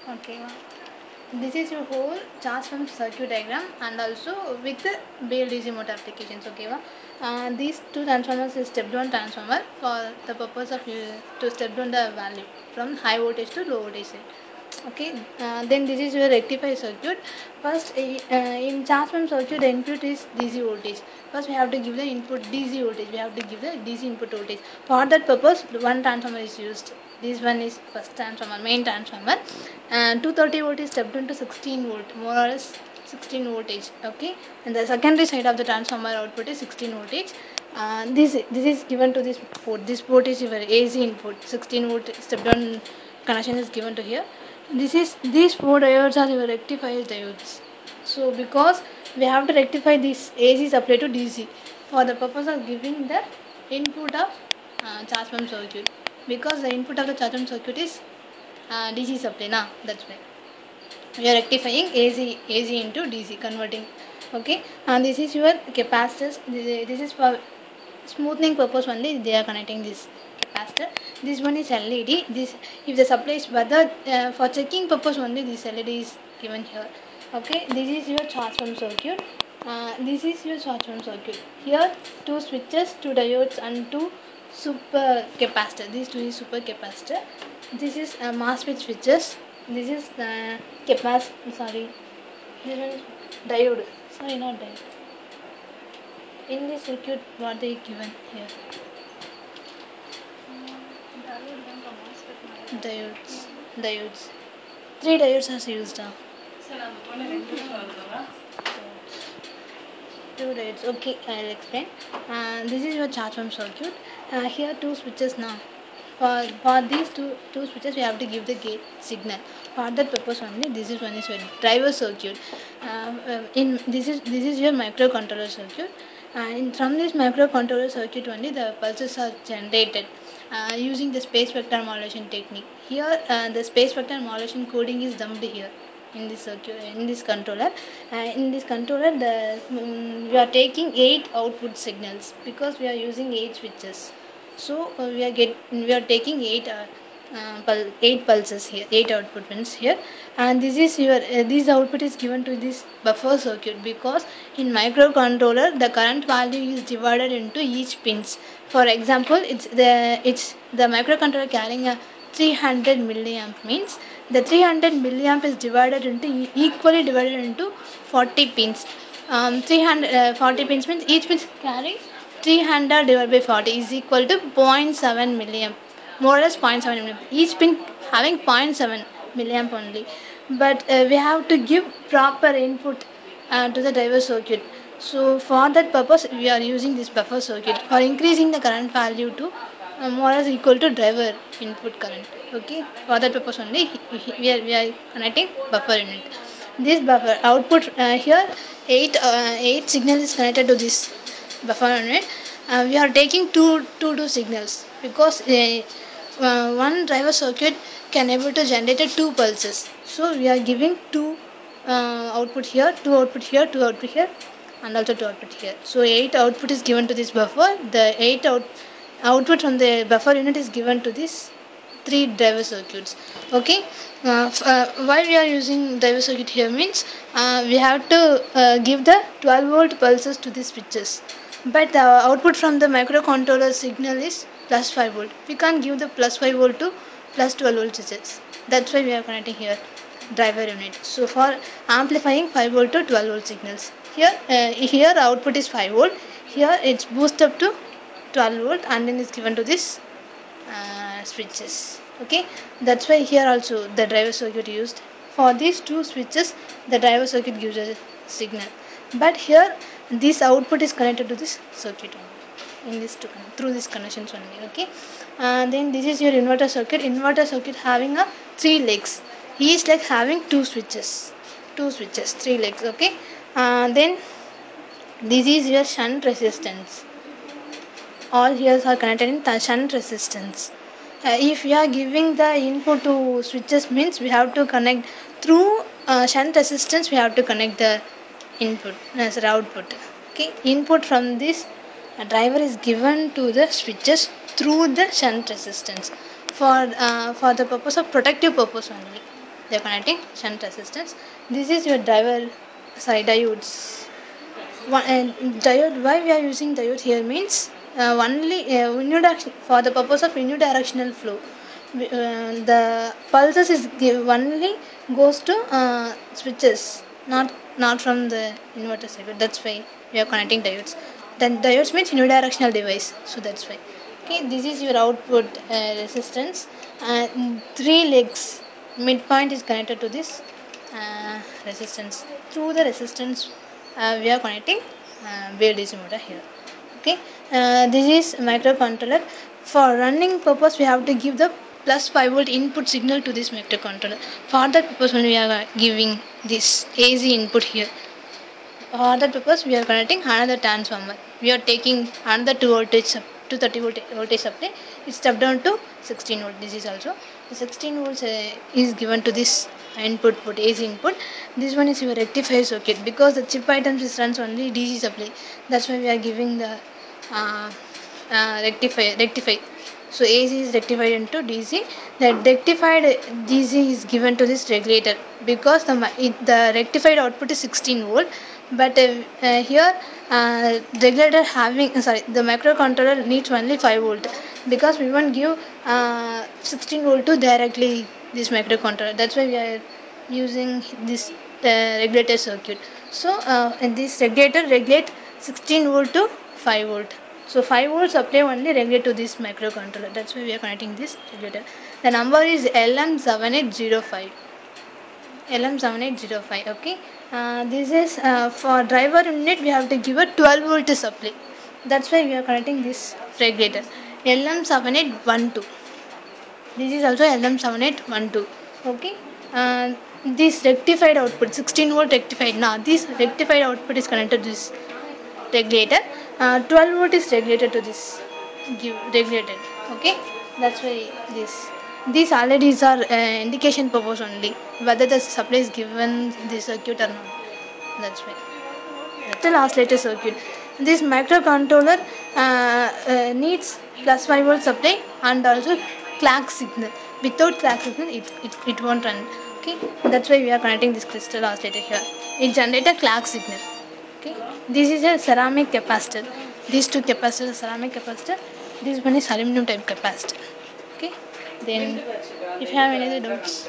Okay, this is your whole transform circuit diagram and also with the BLDC motor applications. Okay, these two transformers is step down transformer for the purpose of to step down the value from high voltage to low voltage side. Okay, then this is your rectifier circuit. First, in transform circuit, the input is DC voltage. First, we have to give the input DC voltage. We have to give the DC input voltage. For that purpose, one transformer is used. This one is first transformer, main transformer, and 230 volt is stepped into 16 volt, more or less 16 voltage. Okay, and the secondary side of the transformer output is 16 voltage. This is given to this port. This port is your AC input. 16 volt step down connection is given to here. These four diodes are your rectifier diodes. So because we have to rectify this AC supply to DC for the purpose of giving the input of charge pump circuit, because the input of the charge pump circuit is DC supply na, that's why we are rectifying AC into DC converting. Okay, and this is your capacitors. This is for smoothing purpose only they are connecting this capacitor. This one is LED. This, if the supply is whether for checking purpose only this LED is given here. Okay, this is your transform circuit. This is your transform circuit. Here two switches, two diodes and two super capacitor. These two is super capacitor. This is MOSFET switches. This is sorry, this one is diode. Sorry, not diode. In this circuit, what they given here? Diodes. Diodes. Three diodes are used. Two diodes. Okay, I'll explain. This is your charge pump circuit. Here two switches now. For these two switches, we have to give the gate signal. For that purpose only, this is one is your driver circuit. In this is your microcontroller circuit. From this microcontroller circuit only, the pulses are generated using the space vector modulation technique. Here, the space vector modulation coding is dumped here in this circuit, in this controller. In this controller, we are taking 8 output signals because we are using 8 switches. So we are taking 8 pulses here, 8 output pins here, and this is your this output is given to this buffer circuit, because in microcontroller the current value is divided into each pins. For example, it's the microcontroller carrying a 300 milliamp, means the 300 milliamp is divided into equally divided into 40 pins. 340 pins means each pin carrying 300 divided by 40 is equal to 0.7 milliamp, more or less 0.7 milliamp. Each pin having 0.7 milliamp only, but we have to give proper input to the driver circuit. So for that purpose, we are using this buffer circuit for increasing the current value to more or less equal to driver input current. Okay, for that purpose only we are connecting buffer unit. This buffer output here 8 signal is connected to this buffer unit. We are taking two signals because one driver circuit can able to generate two pulses. So we are giving two output here, two output here, two output here, and also two output here. So 8 output is given to this buffer. The 8 output from the buffer unit is given to this 3 driver circuits. Okay, why we are using driver circuit here means we have to give the 12 volt pulses to the switches, but the output from the microcontroller signal is plus 5 volt. We can't give the plus 5 volt to plus 12 volt switches. That's why we are connecting here driver unit. So for amplifying 5 volt to 12 volt signals, here output is 5 volt. Here it's boost up to 12 volt and then is given to this switches. Okay, that's why here also the driver circuit used. For these two switches, the driver circuit gives a signal, but here this output is connected to this circuit only in this through these connections only. Okay, and then this is your inverter circuit. Inverter circuit having a 3 legs, each leg having two switches, 3 legs. Okay, then this is your shunt resistance. All here are connected in shunt resistance. If we are giving the input to switches means we have to connect through shunt resistance, we have to connect the input as output. Okay, input from this driver is given to the switches through the shunt resistance for the purpose of protective purpose only. we are connecting shunt resistance. This is your driver, sorry, diodes. And diode, why we are using diode here means only for the purpose of unidirectional flow. The pulses is only goes to switches, not from the inverter circuit. That's why we are connecting diodes. Then diodes means unidirectional device, so that's why. Okay, this is your output resistance. Three legs. Midpoint is connected to this resistance. Through the resistance, we are connecting wave DC motor here. Okay, this is microcontroller. For running purpose, we have to give the plus 5 volt input signal to this microcontroller. For that purpose, when we are giving this AC input here. For that purpose, we are connecting another transformer. We are taking another 2 voltage 230 voltage supply. It's stepped down to 16 volt. This is also the 16 volts is given to this input put AC input. This one is your rectifier circuit because the chip items runs only DC supply. That's why we are giving the uh, rectify. So AC is rectified into DC. The rectified DC is given to this regulator because the rectified output is 16 volt. But here regulator having the microcontroller needs only 5 volt because we won't give 16 volt to directly this microcontroller. That's why we are using this regulator circuit. So and this regulator regulate 16 volt to 5 volt. So 5 volt supply only regulate to this microcontroller. That's why we are connecting this regulator. The number is LM7805. LM7805. Okay. This is for driver unit. We have to give a 12 volt supply. That's why we are connecting this regulator. LM7812. This is also LM7812. Okay. This rectified output 16 volt rectified. Now this rectified output is connected to this regulator. 12 volt is regulated to this regulated. Okay, that's why these already are indication purpose only, whether the supply is given the circuit or not. That's why the oscillator circuit. This microcontroller needs plus 5 volt supply and also clock signal. Without clock signal, it won't run. Okay, that's why we are connecting this crystal oscillator here. It generates a clock signal. Okay, this is a ceramic capacitor. These two capacitors, ceramic capacitor. This one is aluminum type capacitor. Okay, then if you have any other doubts.